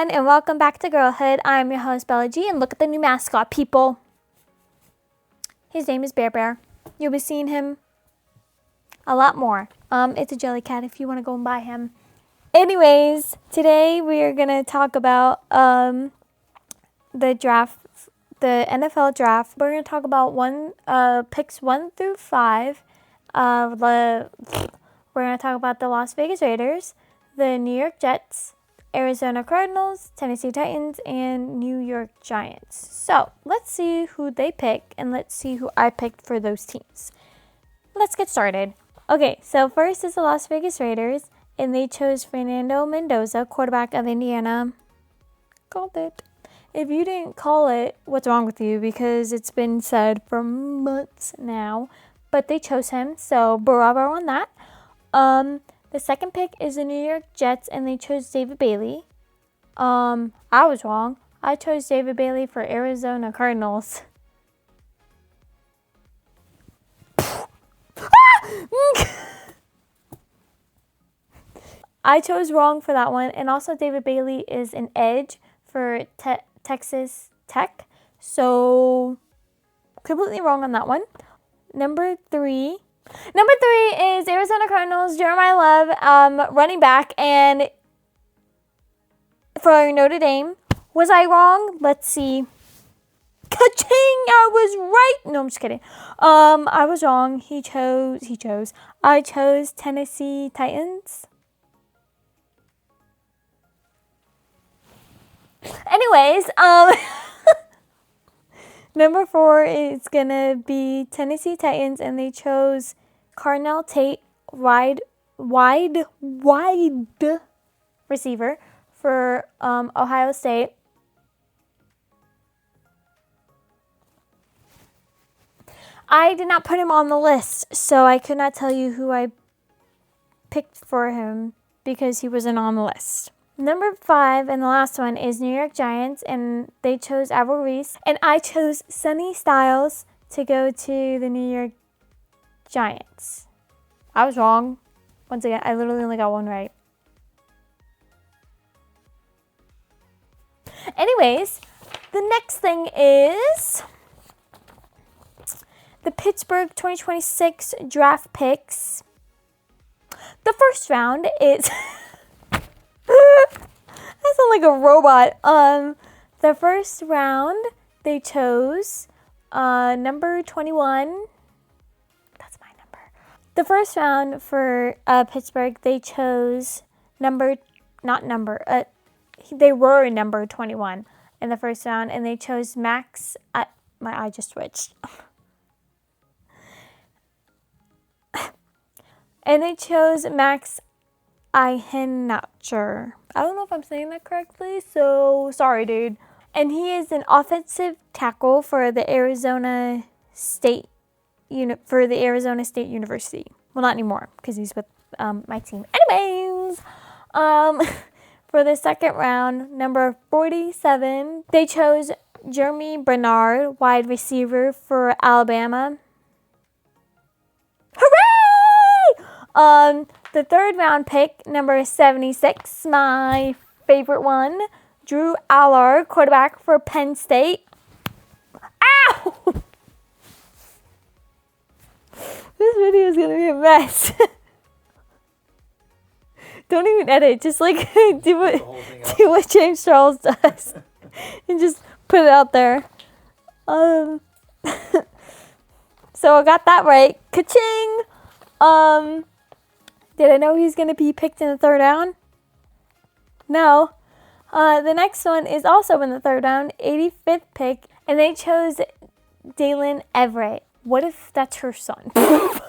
everyone, and welcome back to Girlhood. I'm your host, Bella G, and look at the new mascot, people. His name is Bear Bear. You'll be seeing him a lot more. It's a jelly cat if you want to go and buy him. Anyways, today we are going to talk about the draft, the NFL draft. We're going to talk about picks 1 through 5. We're going to talk about the Las Vegas Raiders, the New York Jets, Arizona Cardinals, Tennessee Titans, and New York Giants. So let's see who they pick, and let's see who I picked for those teams. Let's get started. Okay, so first is the Las Vegas Raiders, and they chose Fernando Mendoza, quarterback of Indiana. Called it. If you didn't call it, what's wrong with you? Because it's been said for months now, but they chose him, so bravo on that. The second pick is the New York Jets, and they chose David Bailey. I was wrong. I chose David Bailey for Arizona Cardinals. I chose wrong for that one, and also David Bailey is an edge for Texas Tech, so completely wrong on that one. Number three is Arizona Cardinals, Jeremiah Love, running back, and for Notre Dame. Was I wrong? Let's see. Ka-ching! I was right. No, I'm just kidding. I was wrong. I chose Tennessee Titans. Anyways, number 4 is going to be Tennessee Titans, and they chose Cardinal Tate, wide receiver for Ohio State. I did not put him on the list, so I could not tell you who I picked for him because he wasn't on the list. Number 5 and the last one is New York Giants, and they chose Alvaro Reese, and I chose Sonny Styles to go to the New York Giants. I was wrong. Once again, I literally only got one right. Anyways, the next thing is the Pittsburgh 2026 draft picks. The first round is... I sound like a robot. The first round, they chose number 21. That's my number. The first round for Pittsburgh, they chose they were number 21 in the first round, and they chose Max. My eye just switched. And they chose Max Ihenacher. I don't know if I'm saying that correctly, so sorry, dude. And he is an offensive tackle for the Arizona State University. Well, not anymore because he's with my team. Anyways, for the second round, number 47, they chose Jeremy Bernard, wide receiver for Alabama. Hooray! The third round pick, number 76, my favorite one, Drew Aller, quarterback for Penn State. Ow! This video is going to be a mess. Don't even edit. Just do what James Charles does. And just put it out there. So I got that right. Ka-ching! Did I know he's going to be picked in the third round? No. The next one is also in the third round, 85th pick, and they chose Dalen Everett. What if that's her son? That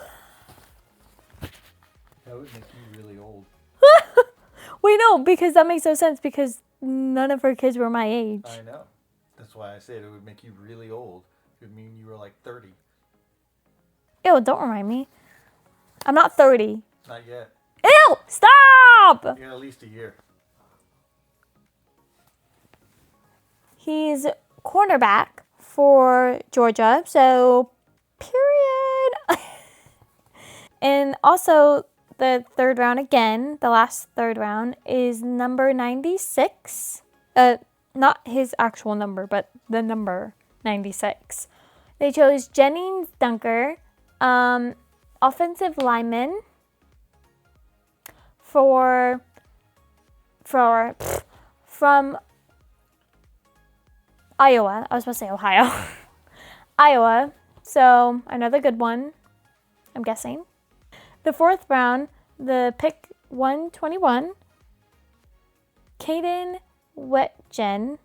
would make you really old. Wait, no, because that makes no sense because none of her kids were my age. I know. That's why I said it would make you really old. It would mean you were like 30. Ew, don't remind me. I'm not 30. Not yet. Ew! Stop! You got at least a year. He's cornerback for Georgia, so period. And also the third round again, the last third round, is number 96. Not his actual number, but the number 96. They chose Jennings Dunker, offensive lineman from Iowa. I was supposed to say Ohio. Iowa. So another good one, I'm guessing. The 4th round, the pick 121, Caden Wetjen.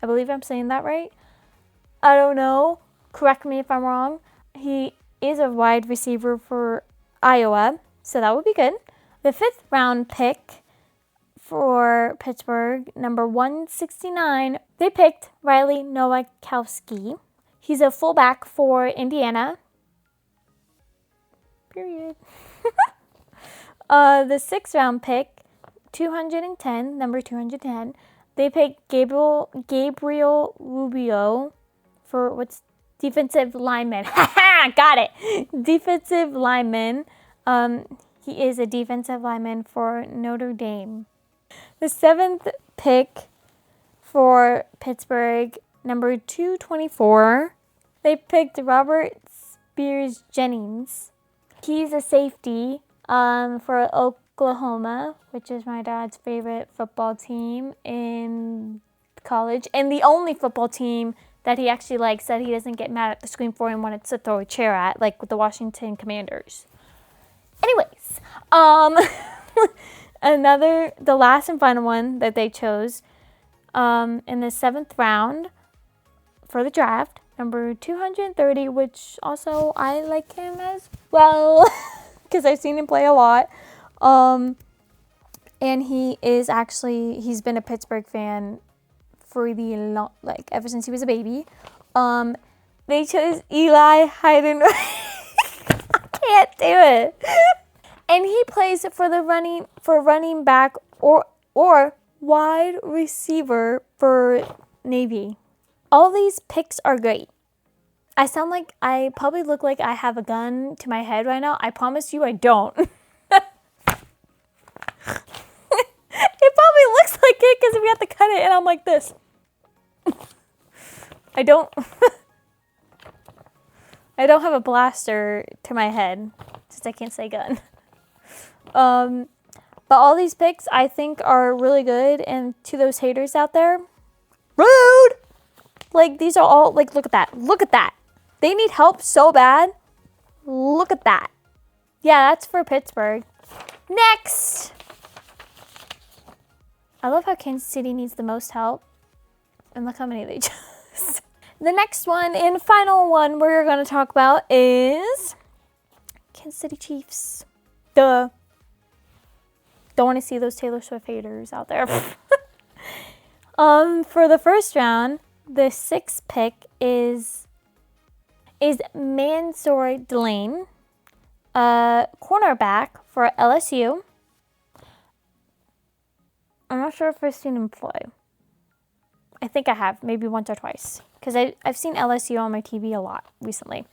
I believe I'm saying that right. I don't know. Correct me if I'm wrong. He is a wide receiver for Iowa, so that would be good. The 5th round pick for Pittsburgh, number 169, they picked Riley Nowakowski. He's a fullback for Indiana. Period. The 6th round pick, 210, number 210, they picked Gabriel Rubio for what's defensive lineman. Got it. Defensive lineman. He is a defensive lineman for Notre Dame. The 7th pick for Pittsburgh, number 224, they picked Robert Spears Jennings. He's a safety for Oklahoma, which is my dad's favorite football team in college, and the only football team that he actually likes that he doesn't get mad at the screen for and wanted to throw a chair at, like with the Washington Commanders. Anyways, the last and final one that they chose in the 7th round for the draft, number 230, which also I like him as well because I've seen him play a lot. And he's been a Pittsburgh fan for ever since he was a baby. They chose Eli Hayden. I can't do it. And he plays for running back or wide receiver for Navy. All these picks are great. I sound like I probably look like I have a gun to my head right now. I promise you I don't. It probably looks like it because we have to cut it and I'm like this. I don't have a blaster to my head since I can't say gun. But all these picks I think are really good, and to those haters out there, rude! Like, these are all, like, look at that. Look at that. They need help so bad. Look at that. Yeah, that's for Pittsburgh. Next! I love how Kansas City needs the most help. And look how many they chose. The next one and final one we're going to talk about is Kansas City Chiefs. Duh. Don't want to see those Taylor Swift haters out there. For the first round, the 6th pick is Mansour Delane, cornerback for LSU. I'm not sure if I've seen him play. I think I have, maybe once or twice, because I've seen LSU on my TV a lot recently.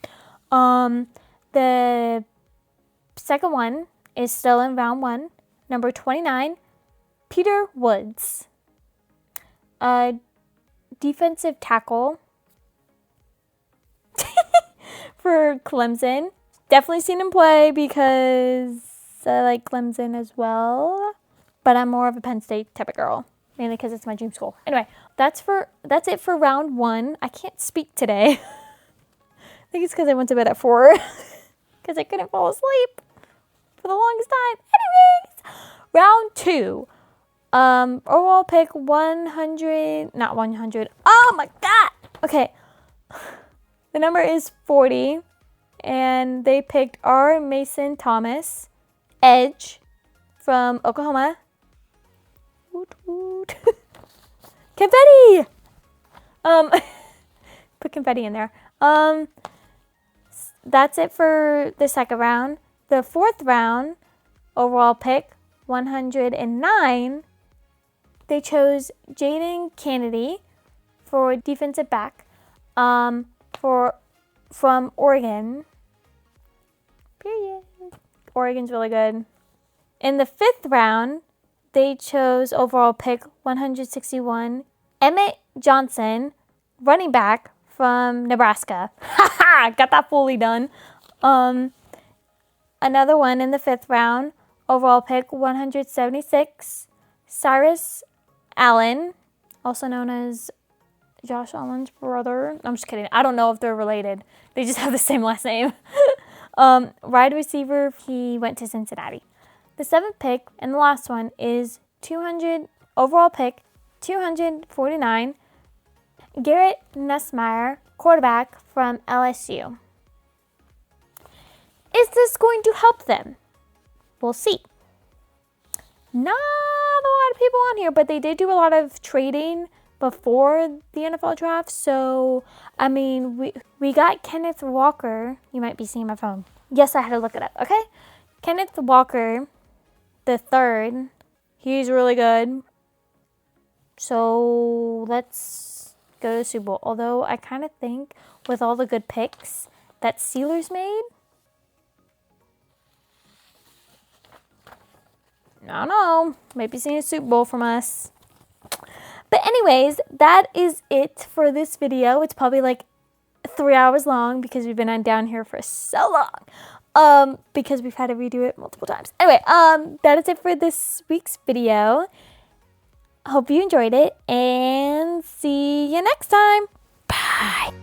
The second one is still in round 1, number 29, Peter Woods, defensive tackle for Clemson. Definitely seen him play because I like Clemson as well, but I'm more of a Penn State type of girl, mainly because it's my dream school. Anyway, that's it for round 1. I can't speak today. I think it's because I went to bed at 4 because I couldn't fall asleep for the longest time. Anyways, round 2. Overall pick 100, not 100. Oh my God. Okay. The number is 40, and they picked R. Mason Thomas, edge from Oklahoma. Woot woot. Confetti. Put confetti in there. That's it for the second round. The 4th round, overall pick 109. They chose Jaden Kennedy for defensive back from Oregon. Period. Oregon's really good. In the 5th round, they chose overall pick 161, Emmett Johnson, running back from Nebraska. Got that fully done. Another one in the 5th round, overall pick 176, Cyrus Allen, also known as Josh Allen's brother. I'm just kidding. I don't know if they're related. They just have the same last name. Wide receiver, he went to Cincinnati. The 7th pick and the last one is 200 overall pick 249, Garrett Nussmeier, quarterback from LSU. Is this going to help them? We'll see. Not a lot of people on here, but they did do a lot of trading before the NFL draft. So, I mean, we got Kenneth Walker. You might be seeing my phone. Yes, I had to look it up, okay? Kenneth Walker, the 3rd. He's really good. So, let's go to the Super Bowl. Although, I kind of think with all the good picks that Steelers made, I don't know. Maybe seeing a Super Bowl from us. But anyways, that is it for this video. It's probably like 3 hours long because we've been down here for so long. Because we've had to redo it multiple times. Anyway, that is it for this week's video. Hope you enjoyed it and see you next time. Bye.